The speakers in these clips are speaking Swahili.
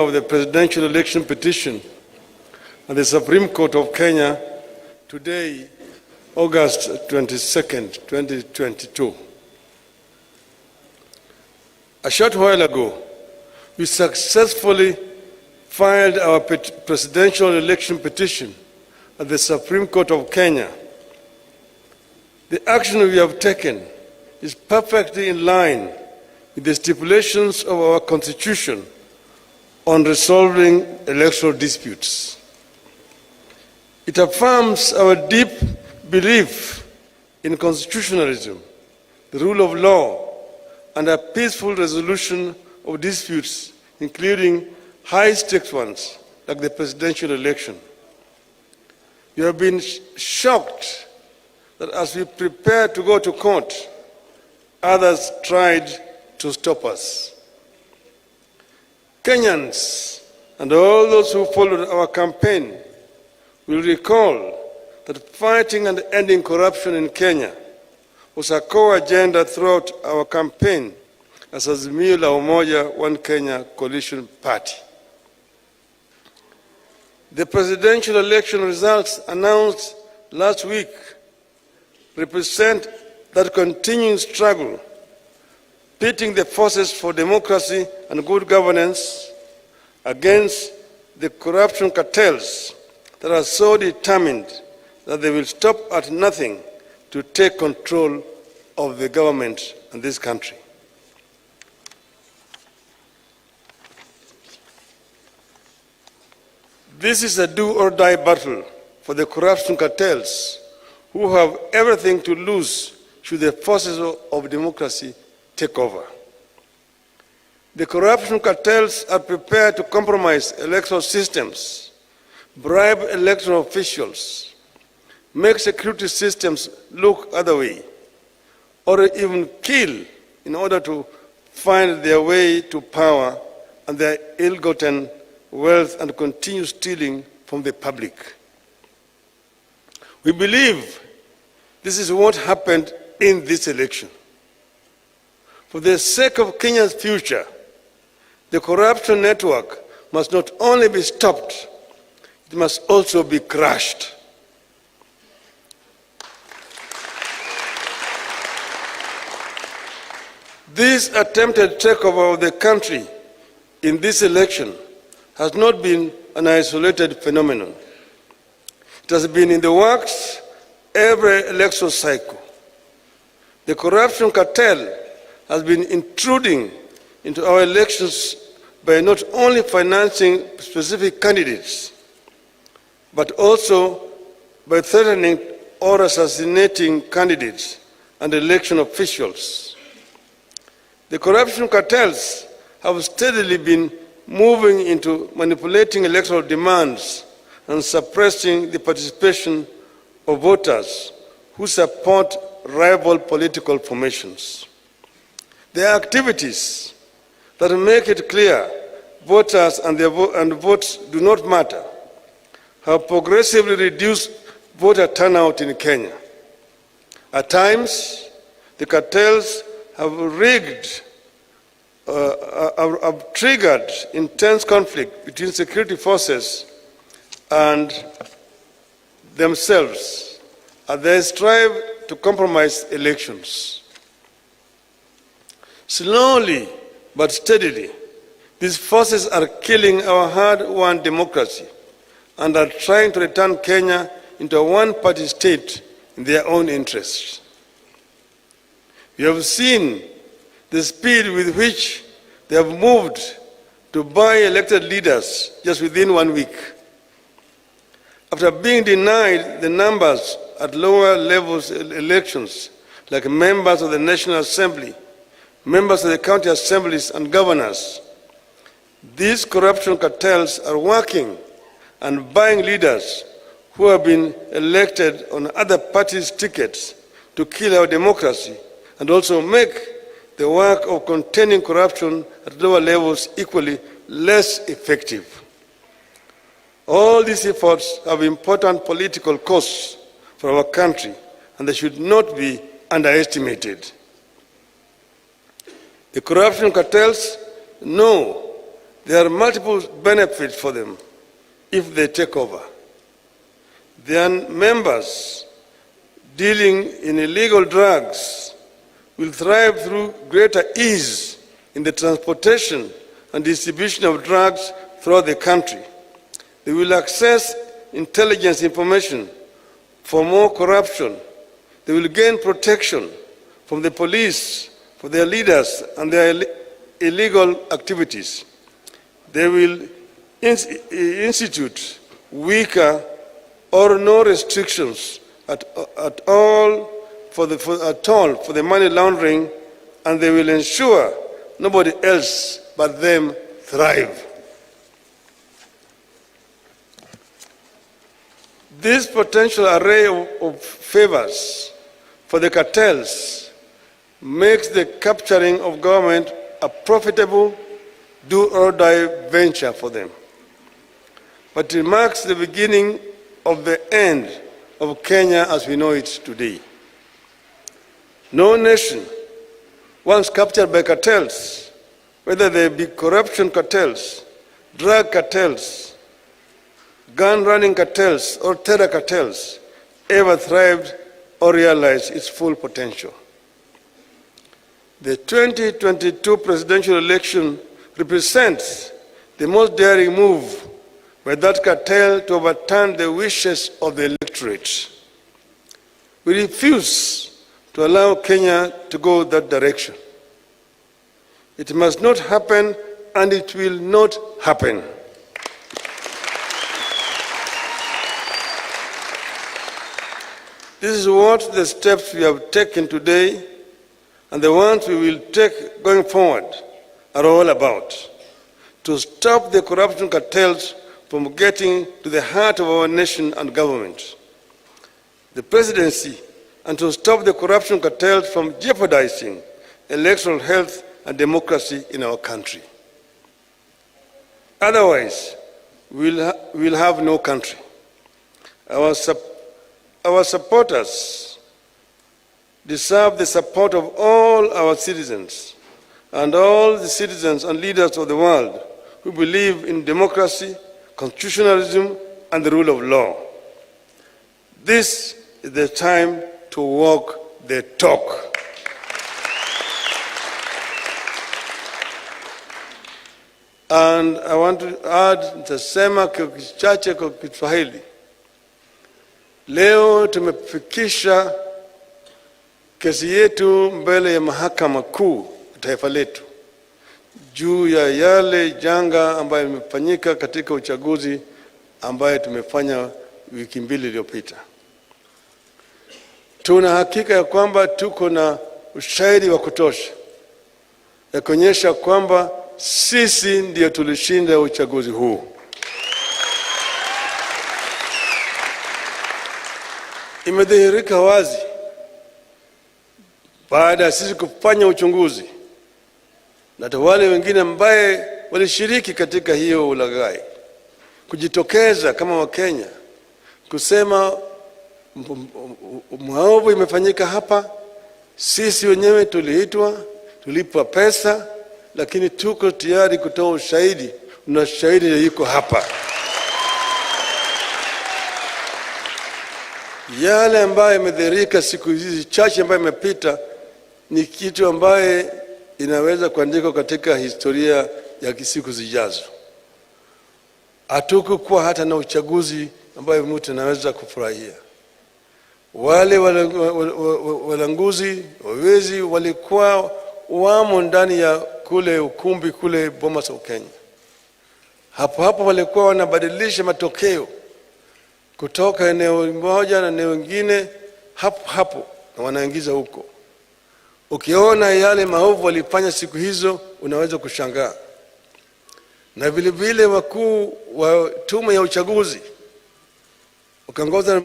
of the presidential election petition at the Supreme Court of Kenya today, August 22nd, 2022. A short while ago, we successfully filed our presidential election petition at the Supreme Court of Kenya. The action we have taken is perfectly in line with the stipulations of our Constitution on resolving electoral disputes. It affirms our deep belief in constitutionalism, the rule of law, and a peaceful resolution of disputes, including high-stakes ones like the presidential election. We have been shocked that as we prepare to go to court, others tried to stop us. Kenyans and all those who followed our campaign will recall that fighting and ending corruption in Kenya was a core agenda throughout our campaign as Azimio la Umoja One Kenya coalition party. The presidential election results announced last week represent that continuing struggle, pitting the forces for democracy and good governance against the corruption cartels that are so determined that they will stop at nothing to take control of the government in this country. This is a do-or-die battle for the corruption cartels who have everything to lose should the forces of democracy take over. The corruption cartels are prepared to compromise electoral systems, bribe electoral officials, make security systems look other way, or even kill in order to find their way to power and their ill-gotten wealth and continue stealing from the public. We believe this is what happened in this election. For the sake of Kenya's future, the corruption network must not only be stopped, it must also be crushed. This attempted takeover of the country in this election has not been an isolated phenomenon. It has been in the works every election cycle. The corruption cartel has been intruding into our elections by not only financing specific candidates, but also by threatening or assassinating candidates and election officials. The corruption cartels have steadily been moving into manipulating electoral demands and suppressing the participation of voters who support rival political formations. Their activities that make it clear voters and votes do not matter have progressively reduced voter turnout in Kenya. At times, the cartels have triggered intense conflict between security forces and themselves as they strive to compromise elections. Slowly but steadily, these forces are killing our hard-won democracy and are trying to return Kenya into a one-party state in their own interests. We have seen the speed with which they have moved to buy elected leaders just within 1 week. After being denied the numbers at lower levels elections, like members of the National Assembly, members of the county assemblies and governors, these corruption cartels are working and buying leaders who have been elected on other parties' tickets to kill our democracy and also make the work of containing corruption at lower levels equally less effective. All these efforts have important political costs for our country, and they should not be underestimated. The corruption cartels know There are multiple benefits for them if they take over. Their members dealing in illegal drugs will thrive through greater ease in the transportation and distribution of drugs throughout the country. They will access intelligence information for more corruption. They will gain protection from the police for their leaders and their illegal activities. They will institute weaker or no restrictions at all for the money laundering, and they will ensure nobody else but them thrive. This potential array of favors for the cartels makes the capturing of government a profitable do-or-die venture for them. But it marks the beginning of the end of Kenya as we know it today. No nation, once captured by cartels, whether they be corruption cartels, drug cartels, gun-running cartels, or terror cartels, ever thrived or realized its full potential. The 2022 presidential election represents the most daring move by that cartel to overturn the wishes of the electorate. We refuse to allow Kenya to go that direction. It must not happen, and it will not happen. This is what the steps we have taken today and the ones we will take going forward are all about. To stop the corruption cartels from getting to the heart of our nation and government, the presidency, and to stop the corruption cartels from jeopardizing electoral health and democracy in our country. Otherwise, we'll have no country. Our supporters deserve the support of all our citizens and all the citizens and leaders of the world who believe in democracy, constitutionalism, and the rule of law. This is the time to walk the talk. And I want to add, nitasema kichache kwa Kiswahili. Leo tumefikisha kesi yetu mbele ya mahakama kuu taifa letu juu ya yale janga ambayo imefanyika katika uchaguzi ambayo tumefanya wiki mbili iliyopita. Tuna hakika ya kwamba tuko na ushahidi wa kutosha ya kuonyesha kwamba sisi ndio tulishinda uchaguzi huu. Imedhihirika wazi baada ya sisi kufanya uchunguzi na wale wengine ambaye walishiriki katika hiyo ulaghai kujitokeza kama Wakenya kusema maovu imefanyika hapa, sisi wenyewe tuliitwa, tulipwa pesa, lakini tuko tayari kutoa ushahidi, na shahidi yuko hapa. Yale ambayo yamedhihirika siku hizi chache ambayo imepita ni kitu ambaye inaweza kuandikwa katika historia ya siku zijazo. Hatukukuwa hata na uchaguzi ambayo mtu anaweza kufurahia. Wale walanguzi, wawezi walikuwa wamo ndani ya kule ukumbi kule Bomas of Kenya. Hapo walikuwa wanabadilisha matokeo kutoka eneo moja na eneo lingine hapo na wanaingiza huko. Ukiona yale maovu walifanya siku hizo unaweza kushangaa. Na vile vile wakuu wa tume ya uchaguzi ukaongoza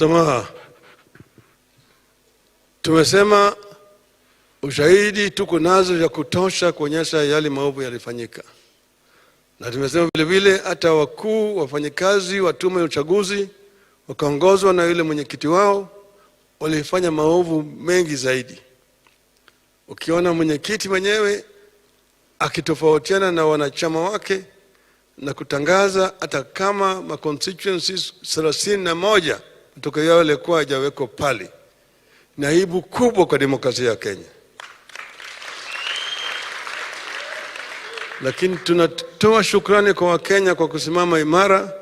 Samaha. Tumesema ushahidi tuko nazo ya kutosha kuonyesha yale maovu yalifanyika. Na tumesema vile vile hata wakuu wafanyikazi wa tume ya uchaguzi wakaongozwa na yule mwenyekiti wao walifanya maovu mengi zaidi. Ukiona mwenyekiti mwenyewe akitofautiana na wanachama wake na kutangaza hata kama ma constituencies 31 kutoka yao yalikuwa hajawekwa pale, ni aibu kubwa kwa demokrasia ya Kenya. Lakini tunatoa shukrani kwa Wakenya kwa kusimama imara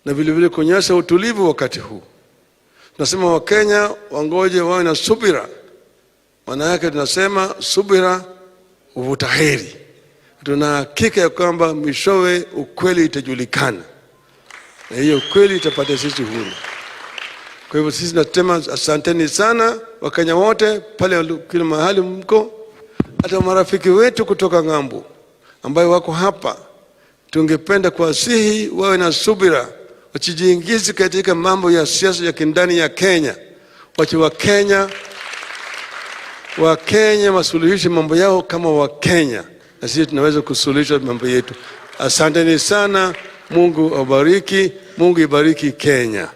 na vile vile kuonyesha utulivu wakati huu. Tunasema Wakenya wangoje wawe na subira. Maana yake tunasema subira huvuta heri. Tuna hakika ya kwamba mwishowe ukweli itajulikana. Na hiyo ukweli itapata sisi huru. Kwa hivyo sisi tunasema asanteni sana Wakenya wote pale kila mahali mko. Hata marafiki wetu kutoka ng'ambo ambayo wako hapa, tungependa kuwasihi wawe na subira, wasijiingize katika mambo ya siasa ya kindani ya Kenya. Wacha Wakenya wasuluhishe mambo yao kama Wakenya, na sisi tunaweza kusuluhisha mambo yetu. Asanteni sana. Mungu awabariki. Mungu ibariki Kenya.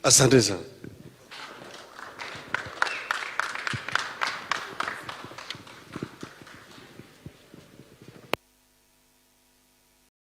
Asante sana.